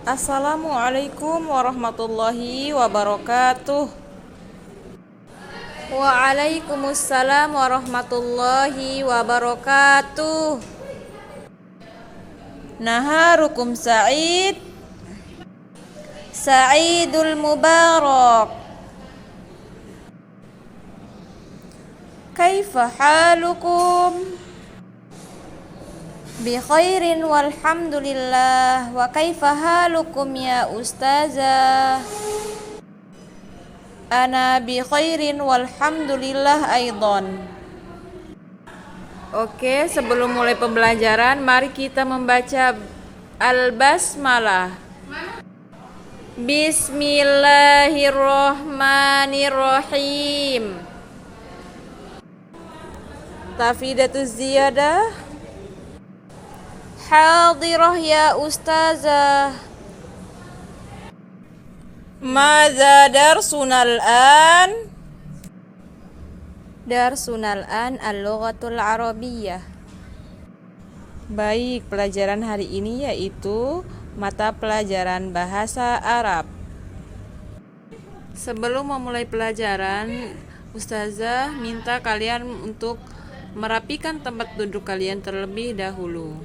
Assalamualaikum warahmatullahi wabarakatuh. Waalaikumsalam warahmatullahi wabarakatuh. Naharukum sa'id, sa'idul mubarak. Kaifa halukum? Bi khairin walhamdulillah. Wa kaifa halukum ya ustazah? Ana bi khairin walhamdulillah aidan. Oke, sebelum mulai pembelajaran, mari kita membaca Al-Basmalah. Bismillahirrahmanirrahim. Tafidatuz ziyadah. Hadirah ya ustazah. Madza darsunal an? Darsunal an al-lughatul arabiyyah. Baik, pelajaran hari ini yaitu mata pelajaran bahasa Arab. Sebelum memulai pelajaran, ustazah minta kalian untuk merapikan tempat duduk kalian terlebih dahulu.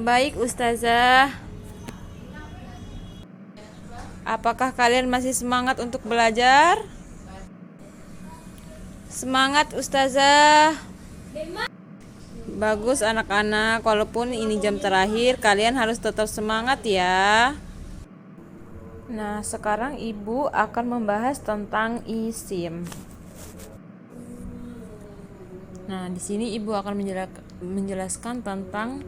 Baik ustazah, apakah kalian masih semangat untuk belajar? Semangat ustazah. Bagus anak-anak, walaupun ini jam terakhir, kalian harus tetap semangat ya. Nah, sekarang ibu akan membahas tentang isim. Nah, di sini ibu akan menjelaskan tentang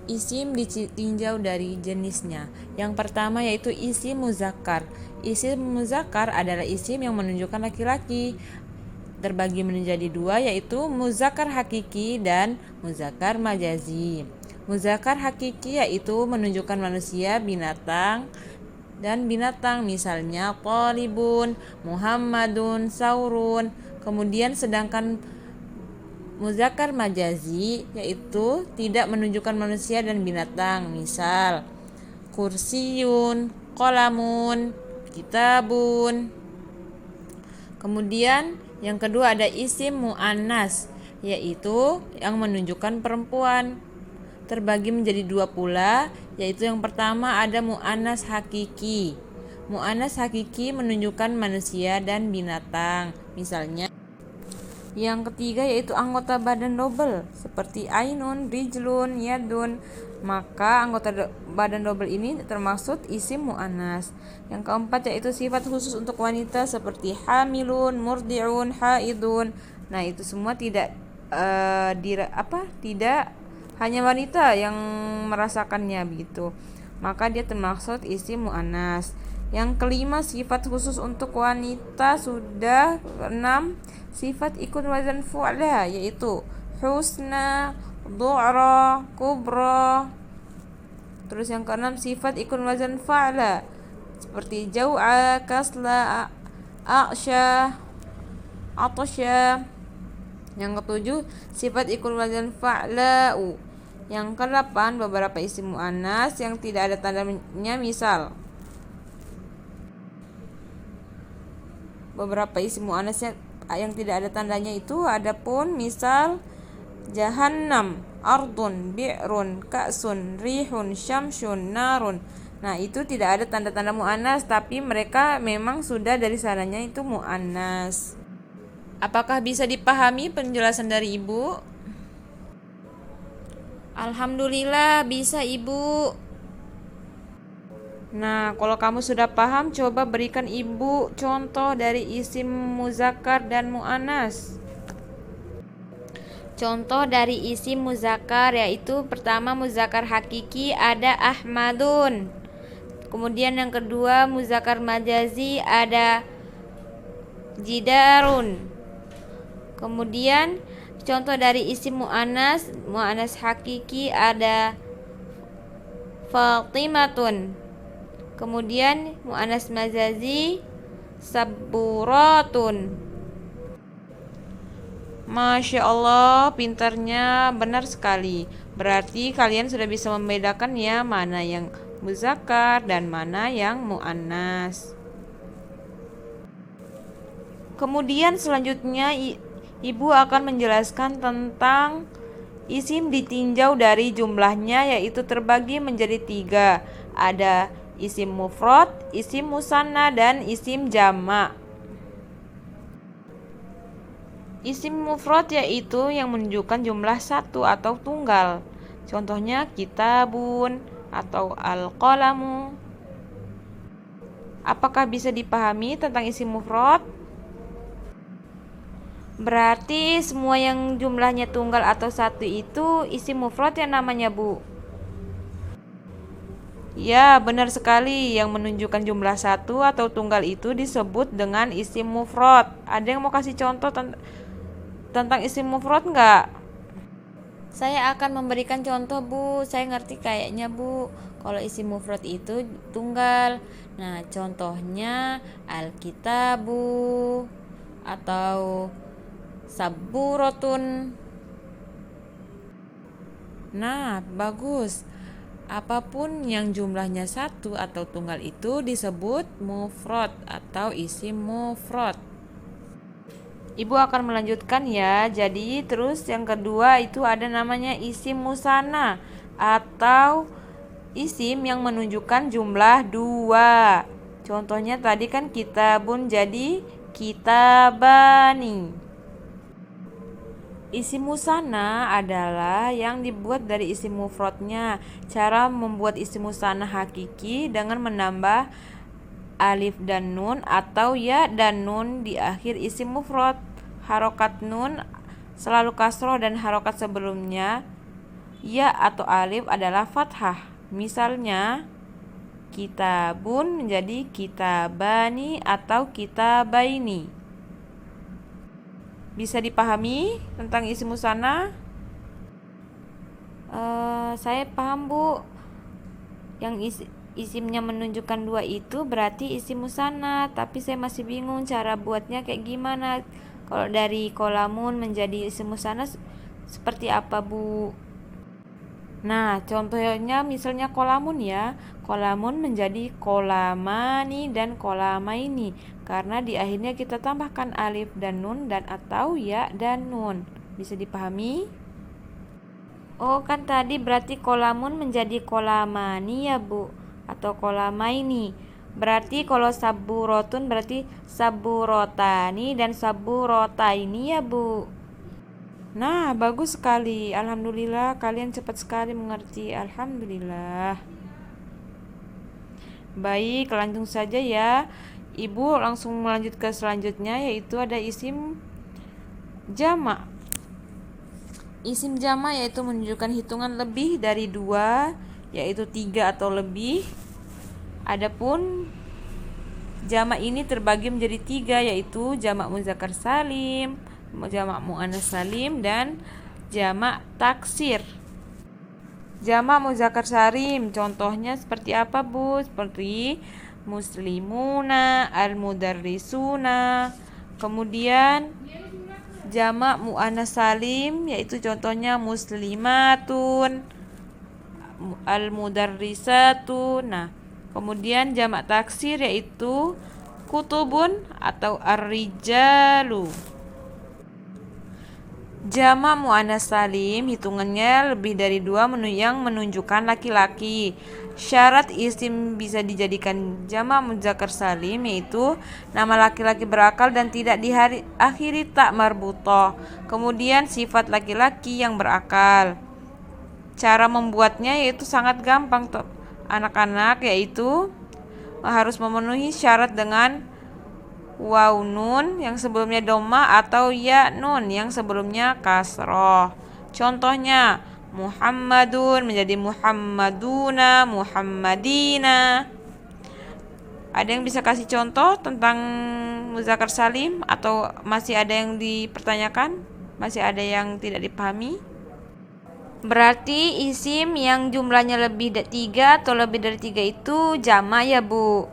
isim ditinjau dari jenisnya. Yang pertama yaitu isim muzakkar. Isim muzakkar adalah isim yang menunjukkan laki-laki. Terbagi menjadi dua, yaitu muzakkar hakiki dan muzakkar majazi. Muzakkar hakiki yaitu menunjukkan manusia, binatang, dan binatang, misalnya talibun, Muhammadun, saurun. Kemudian sedangkan muzakkar majazi yaitu tidak menunjukkan manusia dan binatang, misal kursiyun, qalamun, kitabun. Kemudian yang kedua ada isim muannas, yaitu yang menunjukkan perempuan. Terbagi menjadi dua pula, yaitu yang pertama ada muannas hakiki. Muannas hakiki menunjukkan manusia dan binatang, misalnya. Yang ketiga yaitu anggota badan double seperti ainun, rijlun, yadun. Maka anggota badan double ini termasuk isim muannas. Yang keempat yaitu sifat khusus untuk wanita seperti hamilun, murdi'un, haidun. Nah, itu semua tidak tidak hanya wanita yang merasakannya begitu. Maka dia termasuk isim muannas. Yang kelima sifat khusus untuk wanita sudah 6 sifat ikut wazan fu'la, yaitu husna, du'ra, kubra. Terus yang keenam sifat ikut wazan fa'la seperti jau'a, kasla, a'sya, atasya. Yang ketujuh sifat ikut wazan fa'la'u. Yang kedelapan beberapa isim muannas yang tidak ada tandanya, misal beberapa isim muannas yang tidak ada tandanya itu adapun misal jahannam, ardun, bi'run, ka'sun, rihun, syamsun, narun. Nah, itu tidak ada tanda-tanda muannas, tapi mereka memang sudah dari sananya itu muannas. Apakah bisa dipahami penjelasan dari ibu? Alhamdulillah bisa ibu. Nah, kalau kamu sudah paham, coba berikan ibu contoh dari isim muzakkar dan muannas. Contoh dari isim muzakkar yaitu pertama muzakkar hakiki ada Ahmadun. Kemudian yang kedua muzakkar majazi ada Jidarun. Kemudian contoh dari isim muannas hakiki ada Fatimatun. Kemudian muannas majazi Saburatun. Masya Allah, pintarnya, benar sekali. Berarti kalian sudah bisa membedakan ya mana yang muzakkar dan mana yang muannas. Kemudian selanjutnya Ibu akan menjelaskan tentang isim ditinjau dari jumlahnya, yaitu terbagi menjadi 3. Ada isim mufrad, isim musanna, dan isim jamak. Isim mufrad yaitu yang menunjukkan jumlah satu atau tunggal. Contohnya kitabun atau al-qalamu. Apakah bisa dipahami tentang isim mufrad? Berarti semua yang jumlahnya tunggal atau satu itu isim mufrad yang namanya, Bu. Ya, benar sekali. Yang menunjukkan jumlah satu atau tunggal itu disebut dengan isim mufrad. Ada yang mau kasih contoh tentang isim mufrad nggak? Saya akan memberikan contoh, Bu. Saya ngerti kayaknya, Bu. Kalau isim mufrad itu tunggal. Nah, contohnya al-kitabu atau saburotun. Nah, bagus. Apapun yang jumlahnya satu atau tunggal itu disebut mufrad atau isim mufrad. Ibu akan melanjutkan ya. Jadi terus yang kedua itu ada namanya isim musanna atau isim yang menunjukkan jumlah 2. Contohnya tadi kan kitabun jadi kitabani. Isim musanna adalah yang dibuat dari isim mufradnya. Cara membuat isim musanna hakiki dengan menambah alif dan nun atau ya dan nun di akhir isim mufrad. Harokat nun selalu kasroh dan harokat sebelumnya ya atau alif adalah fathah. Misalnya kitabun menjadi kitabani atau kitabaini. Bisa dipahami tentang isim musanna? Saya paham, Bu. Yang isimnya menunjukkan 2 itu berarti isim musanna, tapi saya masih bingung cara buatnya kayak gimana. Kalau dari kolamun menjadi isim musanna seperti apa, Bu? Nah, contohnya misalnya kolamun ya. Kolamun menjadi kolamani dan kolamaini karena di akhirnya kita tambahkan alif dan nun dan atau ya dan nun. Bisa dipahami? Oh, kan tadi berarti kolamun menjadi kolamani ya, Bu, atau kolamaini. Berarti kalau saburotun berarti saburotani dan saburotaini ya, Bu. Nah, bagus sekali. Alhamdulillah, kalian cepat sekali mengerti. Alhamdulillah. Baik, langsung saja ya. Ibu langsung melanjut ke selanjutnya, yaitu ada isim jamak. Isim jamak yaitu menunjukkan hitungan lebih dari 2, yaitu 3 atau lebih. Adapun jamak ini terbagi menjadi 3, yaitu jamak muzakkar salim, jamak muannas salim, dan jamak taksir. Jamak muzakkar salim contohnya seperti apa, Bu? Seperti muslimuna, al-mudarrisuna. Kemudian jamak muannas salim yaitu contohnya muslimatun, al-mudarrisatu. Nah, kemudian jamak taksir yaitu kutubun atau ar-rijalu. Jamak muannas salim hitungannya lebih dari 2 yang menunjukkan laki-laki. Syarat isim bisa dijadikan jamak muzakkar salim yaitu nama laki-laki berakal dan tidak diakhiri tak marbutoh. Kemudian sifat laki-laki yang berakal. Cara membuatnya yaitu sangat gampang anak-anak, yaitu harus memenuhi syarat dengan waw nun yang sebelumnya dhamma atau ya nun yang sebelumnya kasroh. Contohnya Muhammadun menjadi Muhammaduna, Muhammadina. Ada yang bisa kasih contoh tentang muzakkar salim atau masih ada yang dipertanyakan? Masih ada yang tidak dipahami? Berarti isim yang jumlahnya lebih dari 3 atau lebih dari 3 itu jamak ya, Bu.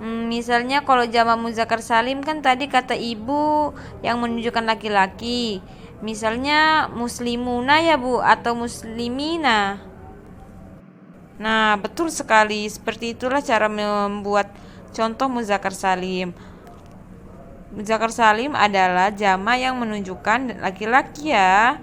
Misalnya kalau jamak muzakkar salim kan tadi kata Ibu yang menunjukkan laki-laki. Misalnya muslimuna ya Bu, atau muslimina. Nah, betul sekali. Seperti itulah cara membuat contoh muzakkar salim. Muzakkar salim adalah jamak yang menunjukkan laki-laki ya.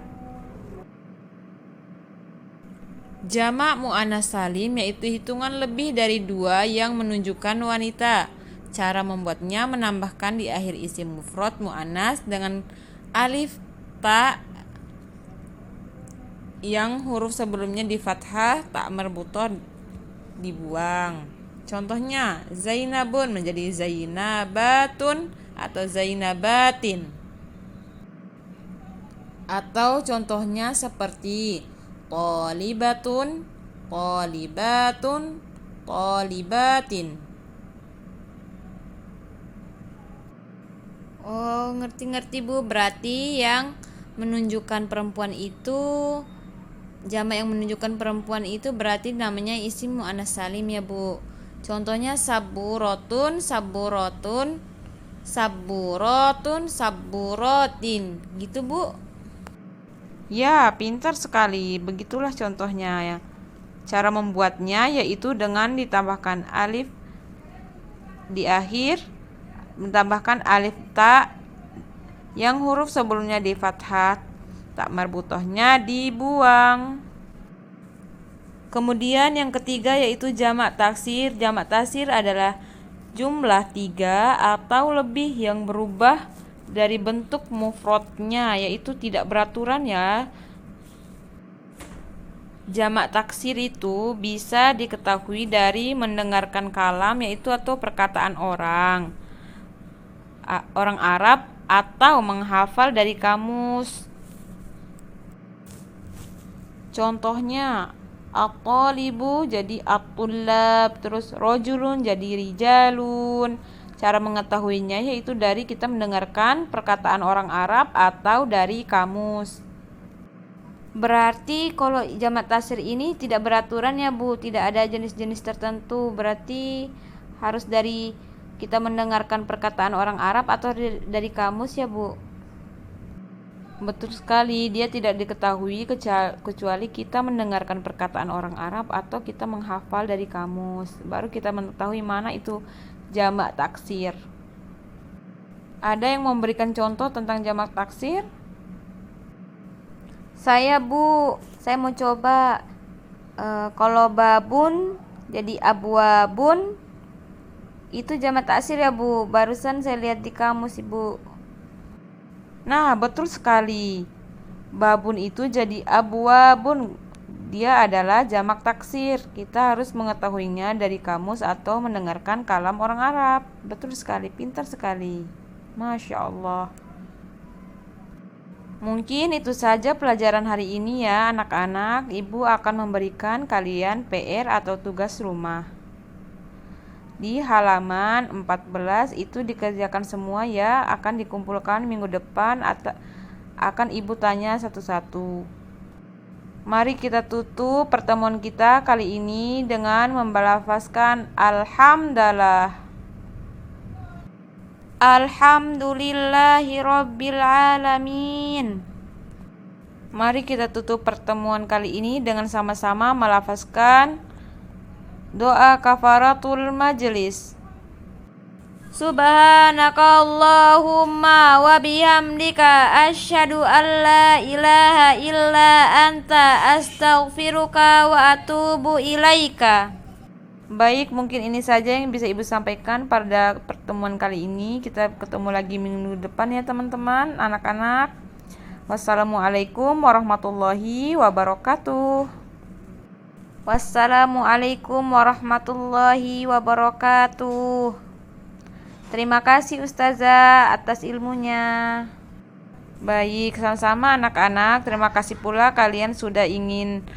Jamak muannats salim yaitu hitungan lebih dari 2 yang menunjukkan wanita. Cara membuatnya menambahkan di akhir isim mufrad muannats dengan alif ta yang huruf sebelumnya di fathah, tak marbutah dibuang. Contohnya, Zainabun menjadi Zainabatun atau Zainabatin. Atau contohnya seperti Thalibatun, Thalibatun, Thalibatin. Oh, ngerti-ngerti Bu. Berarti yang menunjukkan perempuan itu, jamak yang menunjukkan perempuan itu berarti namanya isim muannats salim ya Bu. Contohnya saburotun, saburotun, saburotun, saburotin. Gitu Bu. Ya, pintar sekali. Begitulah contohnya ya. Cara membuatnya yaitu dengan ditambahkan alif di akhir, menambahkan alif ta yang huruf sebelumnya di fathah, tak marbutahnya dibuang. Kemudian yang ketiga yaitu jamak taksir. Jamak taksir adalah jumlah 3 atau lebih yang berubah dari bentuk mufradnya, yaitu tidak beraturan ya. Jamak taksir itu bisa diketahui dari mendengarkan kalam yaitu atau perkataan orang Arab atau menghafal dari kamus. Contohnya at-talibu jadi at-tullab, terus rojulun jadi rijalun. Cara mengetahuinya yaitu dari kita mendengarkan perkataan orang Arab atau dari kamus. Berarti kalau jamak taksir ini tidak beraturan ya Bu, tidak ada jenis-jenis tertentu. Berarti harus dari kita mendengarkan perkataan orang Arab atau dari kamus ya Bu. Betul sekali, dia tidak diketahui kecuali kita mendengarkan perkataan orang Arab atau kita menghafal dari kamus. Baru kita mengetahui mana itu jamak taksir. Ada yang memberikan contoh tentang jamak taksir? Saya Bu, saya mau coba. Kalau babun jadi abwabun, itu jamak taksir ya Bu. Barusan saya lihat di kamus Ibu. Nah, betul sekali. Babun itu jadi abwabun. Dia adalah jamak taksir. Kita harus mengetahuinya dari kamus atau mendengarkan kalam orang Arab. Betul sekali, pintar sekali. Masya Allah. Mungkin itu saja pelajaran hari ini ya anak-anak. Ibu akan memberikan kalian PR atau tugas rumah. Di halaman 14 itu dikerjakan semua ya, akan dikumpulkan minggu depan atau akan Ibu tanya satu-satu. Mari kita tutup pertemuan kita kali ini dengan membalafazkan alhamdulillah. Alhamdulillahirabbil alamin. Mari kita tutup pertemuan kali ini dengan sama-sama melafazkan doa kafaratul majlis. Subhanakallahumma wa bihamdika asyhadu an la ilaha illa anta astaghfiruka wa atubu ilaika. Baik, mungkin ini saja yang bisa Ibu sampaikan pada pertemuan kali ini. Kita ketemu lagi minggu depan ya teman-teman, anak-anak. Wassalamualaikum warahmatullahi wabarakatuh. Wassalamualaikum warahmatullahi wabarakatuh. Terima kasih Ustazah atas ilmunya. Baik, sama-sama anak-anak. Terima kasih pula kalian sudah ingin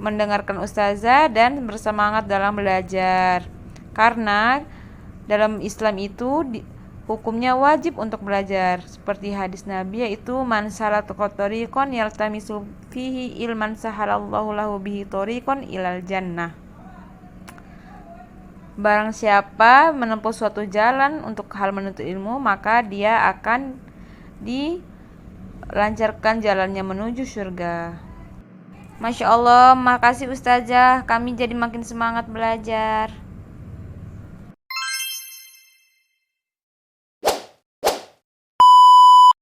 mendengarkan Ustazah dan bersemangat dalam belajar. Karena dalam Islam itu hukumnya wajib untuk belajar. Seperti hadis Nabi yaitu man salatu tariqan yaltamisu fihi ilman sahalallahu lahu bihi tariqan ilal jannah. Barang siapa menempuh suatu jalan untuk hal menuntut ilmu, maka dia akan lancarkan jalannya menuju surga. Masya Allah, makasih Ustazah, kami jadi makin semangat belajar.